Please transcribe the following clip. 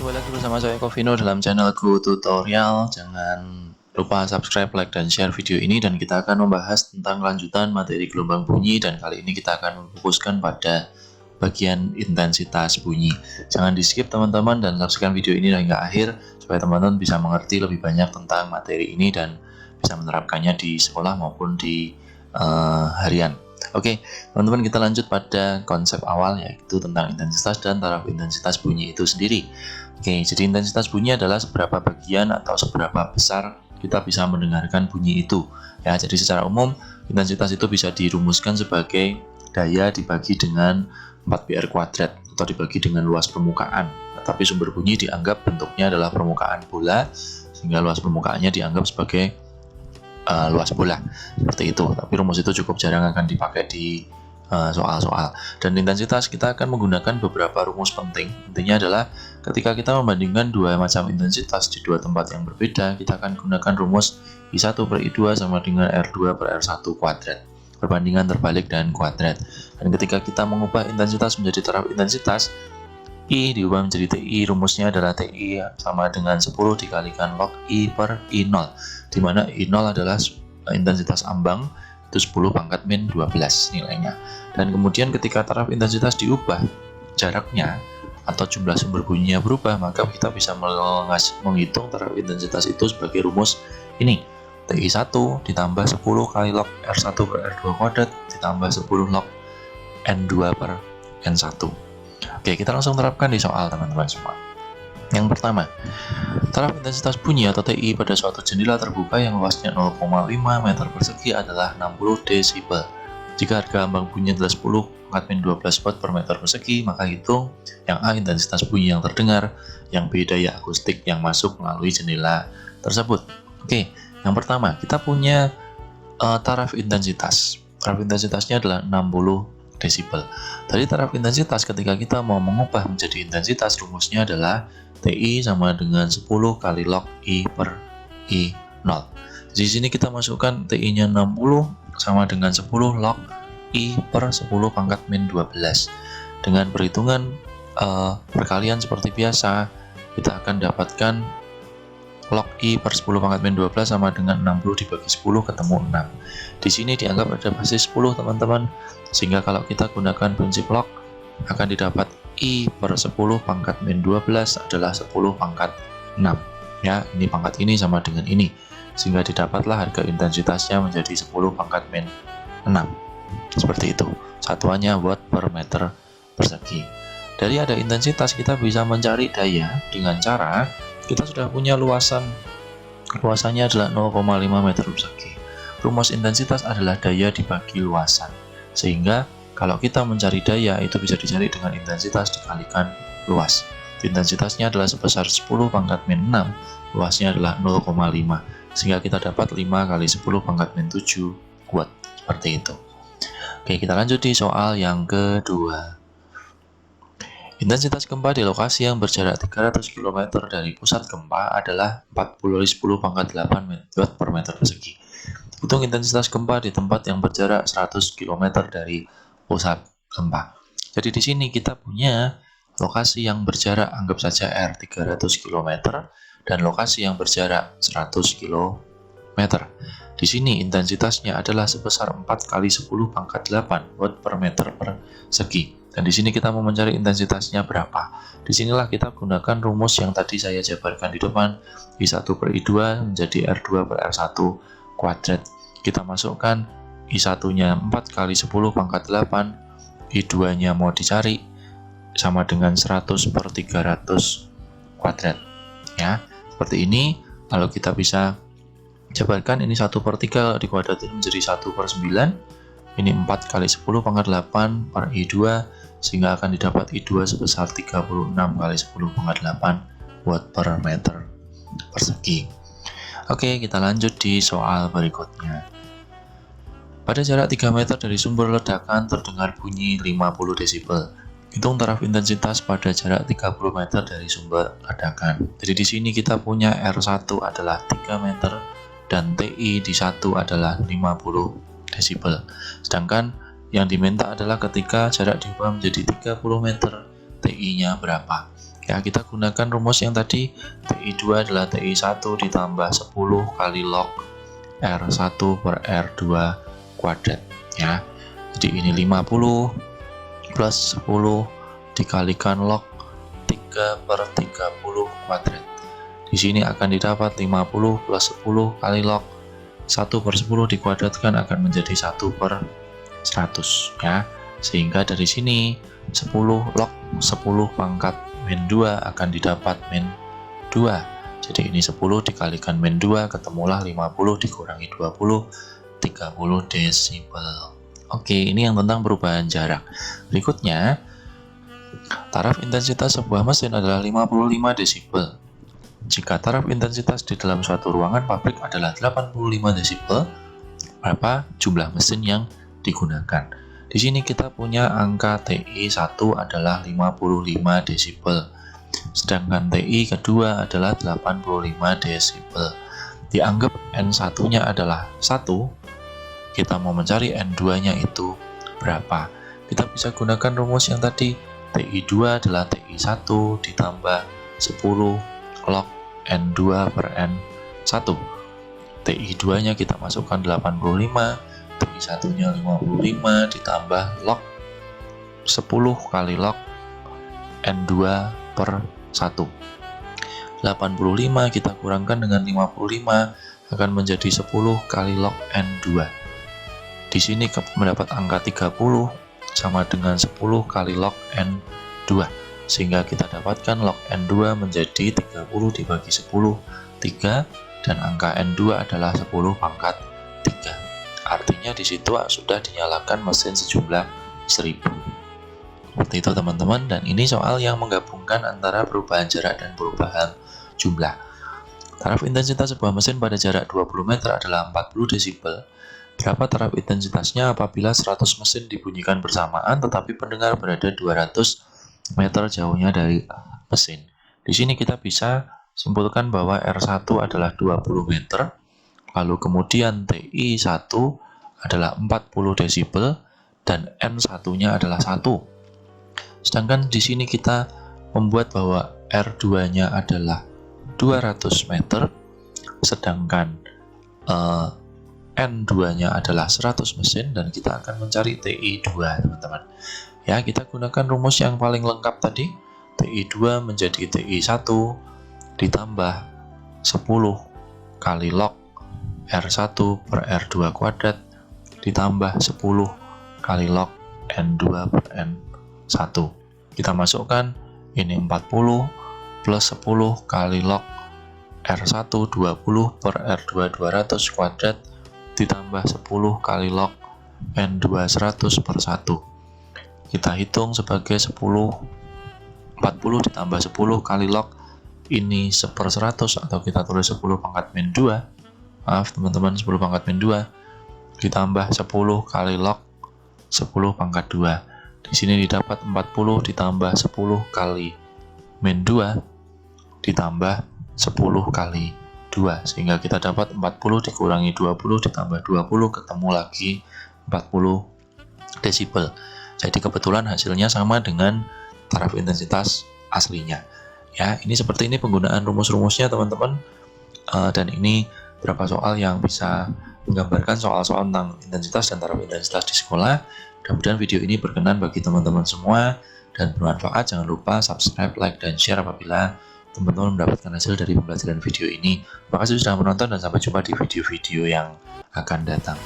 kembali lagi bersama saya Eko dalam channelku tutorial. Jangan lupa subscribe, like, dan share video ini. Dan kita akan membahas tentang lanjutan materi gelombang bunyi. Dan kali ini kita akan memfokuskan pada bagian intensitas bunyi. Jangan di skip teman-teman dan saksikan video ini hingga akhir, supaya teman-teman bisa mengerti lebih banyak tentang materi ini dan bisa menerapkannya di sekolah maupun di harian. Oke, teman-teman, kita lanjut pada konsep awal, yaitu tentang intensitas dan taraf intensitas bunyi itu sendiri. Oke, jadi intensitas bunyi adalah seberapa bagian atau seberapa besar kita bisa mendengarkan bunyi itu. Ya, jadi secara umum intensitas itu bisa dirumuskan sebagai daya dibagi dengan 4πr kuadrat atau dibagi dengan luas permukaan. Tapi sumber bunyi dianggap bentuknya adalah permukaan bola, sehingga luas permukaannya dianggap sebagai luas bola, seperti itu. Tapi rumus itu cukup jarang akan dipakai di soal-soal. Dan intensitas kita akan menggunakan beberapa rumus penting. Intinya adalah ketika kita membandingkan dua macam intensitas di dua tempat yang berbeda, kita akan gunakan rumus I1 per I2 sama dengan R2 per R1 kuadrat, perbandingan terbalik dan kuadrat. Dan ketika kita mengubah intensitas menjadi taraf intensitas, I diubah menjadi TI, rumusnya adalah TI sama dengan 10 dikalikan log I per I0, di mana I0 adalah intensitas ambang, itu 10 pangkat min 12 nilainya. Dan kemudian ketika taraf intensitas diubah, jaraknya atau jumlah sumber bunyinya berubah, maka kita bisa menghitung taraf intensitas itu sebagai rumus ini, TI1 ditambah 10 kali log R1 per R2 kuadrat ditambah 10 log N2 per N1. Oke, kita langsung terapkan di soal, teman-teman semua. Yang pertama, taraf intensitas bunyi atau TI pada suatu jendela terbuka yang luasnya 0,5 meter persegi adalah 60 desibel. Jika harga ambang bunyi adalah 10 pangkat min 12 watt per meter persegi, maka hitung yang A intensitas bunyi yang terdengar, yang B daya akustik yang masuk melalui jendela tersebut. Oke, yang pertama, kita punya taraf intensitas. Taraf intensitasnya adalah 60 desibel. Dari taraf intensitas, ketika kita mau mengubah menjadi intensitas, rumusnya adalah TI sama dengan 10 kali log I per I0. Di sini kita masukkan TI-nya 60 sama dengan 10 log I per 10 pangkat min 12. Dengan perhitungan perkalian seperti biasa, kita akan dapatkan log I per 10 pangkat min 12 sama dengan 60 dibagi 10 ketemu 6. Di sini dianggap ada basis 10, teman-teman. Sehingga kalau kita gunakan prinsip log, akan didapat I per 10 pangkat min 12 adalah 10 pangkat 6. Ya, ini pangkat ini sama dengan ini. Sehingga didapatlah harga intensitasnya menjadi 10 pangkat min 6. Seperti itu. Satuannya watt per meter persegi. Dari ada intensitas, kita bisa mencari daya dengan cara kita sudah punya luasan. Luasannya adalah 0,5 meter persegi. Rumus intensitas adalah daya dibagi luasan. Sehingga kalau kita mencari daya, itu bisa dicari dengan intensitas dikalikan luas. Intensitasnya adalah sebesar 10 pangkat min 6, luasnya adalah 0,5. Sehingga kita dapat 5 kali 10 pangkat min 7 watt. Seperti itu. Oke, kita lanjut di soal yang kedua. Intensitas gempa di lokasi yang berjarak 300 km dari pusat gempa adalah 40 kali 10 pangkat 8 watt per meter persegi. Hitung intensitas gempa di tempat yang berjarak 100 km dari pusat gempa. Jadi di sini kita punya lokasi yang berjarak, anggap saja R 300 km, dan lokasi yang berjarak 100 km. Di sini intensitasnya adalah sebesar 4 kali 10 pangkat 8 watt per meter persegi. Dan di sini kita mau mencari intensitasnya berapa. Disinilah kita gunakan rumus yang tadi saya jabarkan di depan, I1 per I2 menjadi R2 per R1 kuadrat. Kita masukkan I1-nya 4 kali 10 pangkat 8, I2-nya mau dicari sama dengan 100 per 300 kuadrat. Ya, seperti ini. Lalu kita bisa jabarkan ini 1 per 3 dikuadratin menjadi 1 per 9. Ini 4 kali 10 pangkat 8 per I2, sehingga akan didapat I2 sebesar 36 kali 10 pangkat 8 watt per meter persegi. Oke, kita lanjut di soal berikutnya. Pada jarak 3 meter dari sumber ledakan terdengar bunyi 50 desibel. Hitung taraf intensitas pada jarak 30 meter dari sumber ledakan. Jadi di sini kita punya R1 adalah 3 meter dan TI di 1 adalah 50 desibel. Sedangkan yang diminta adalah ketika jarak diubah menjadi 30 meter, TI-nya berapa. Ya, kita gunakan rumus yang tadi, TI2 adalah TI1 ditambah 10 kali log R1 per R2 kuadrat. Ya, jadi ini 50 plus 10 dikalikan log 3 per 30 kuadrat. Di sini akan didapat 50 plus 10 kali log 1 per 10 dikuadratkan akan menjadi 1 per 100. Ya, sehingga dari sini 10 log 10 pangkat min 2 akan didapat min 2. Jadi ini 10 dikalikan min 2, ketemulah 50 dikurangi 20, 30 desibel. Oke, ini yang tentang perubahan jarak. Berikutnya, taraf intensitas sebuah mesin adalah 55 desibel. Jika taraf intensitas di dalam suatu ruangan pabrik adalah 85 desibel, berapa jumlah mesin yang digunakan? Di sini kita punya angka TI1 adalah 55 desibel. Sedangkan TI kedua adalah 85 desibel. Dianggap N1-nya adalah 1, kita mau mencari N2-nya itu berapa? Kita bisa gunakan rumus yang tadi, TI2 adalah TI1 ditambah 10 log N2 per N1. TI2-nya kita masukkan 85, TI1-nya 55 ditambah log 10 kali log N2 per 1. 85 kita kurangkan dengan 55 akan menjadi 10 kali log N2. Di sini mendapat angka 30 sama dengan 10 kali log N2. Sehingga kita dapatkan log N2 menjadi 30 dibagi 10, 3, dan angka N2 adalah 10 pangkat 3. Artinya di situ sudah dinyalakan mesin sejumlah 1000. Seperti itu teman-teman, dan ini soal yang menggabungkan antara perubahan jarak dan perubahan jumlah. Taraf intensitas sebuah mesin pada jarak 20 meter adalah 40 desibel. Berapa taraf intensitasnya apabila 100 mesin dibunyikan bersamaan tetapi pendengar berada 200 meter jauhnya dari mesin? Di sini kita bisa simpulkan bahwa R1 adalah 20 meter, lalu kemudian TI1 adalah 40 desibel dan N1-nya adalah 1. Sedangkan di sini kita membuat bahwa R2-nya adalah 200 meter, sedangkan N2-nya adalah 100 mesin, dan kita akan mencari TI2, teman-teman. Ya, kita gunakan rumus yang paling lengkap tadi. TI2 menjadi TI1 ditambah 10 kali log R1 per R2 kuadrat ditambah 10 kali log N2 per N1. Kita masukkan ini 40 plus 10 kali log R1 20 per R2 200 kuadrat ditambah 10 kali log N2 100 per 1. Kita hitung sebagai 40 ditambah 10 kali log ini 1/100, atau kita tulis 10 pangkat min 2. Maaf teman-teman, 10 pangkat min 2 ditambah 10 kali log 10 pangkat 2. Di sini didapat 40 ditambah 10 kali min 2 ditambah 10 kali 2, sehingga kita dapat 40 dikurangi 20 ditambah 20, ketemu lagi 40 desibel. Jadi kebetulan hasilnya sama dengan taraf intensitas aslinya. Ya, ini seperti ini penggunaan rumus-rumusnya teman-teman. Dan ini beberapa soal yang bisa menggambarkan soal-soal tentang intensitas dan taraf intensitas di sekolah. Mudah-mudahan video ini berkenan bagi teman-teman semua dan bermanfaat. Jangan lupa subscribe, like, dan share apabila teman-teman mendapatkan hasil dari pembelajaran video ini. Terima kasih sudah menonton dan sampai jumpa di video-video yang akan datang.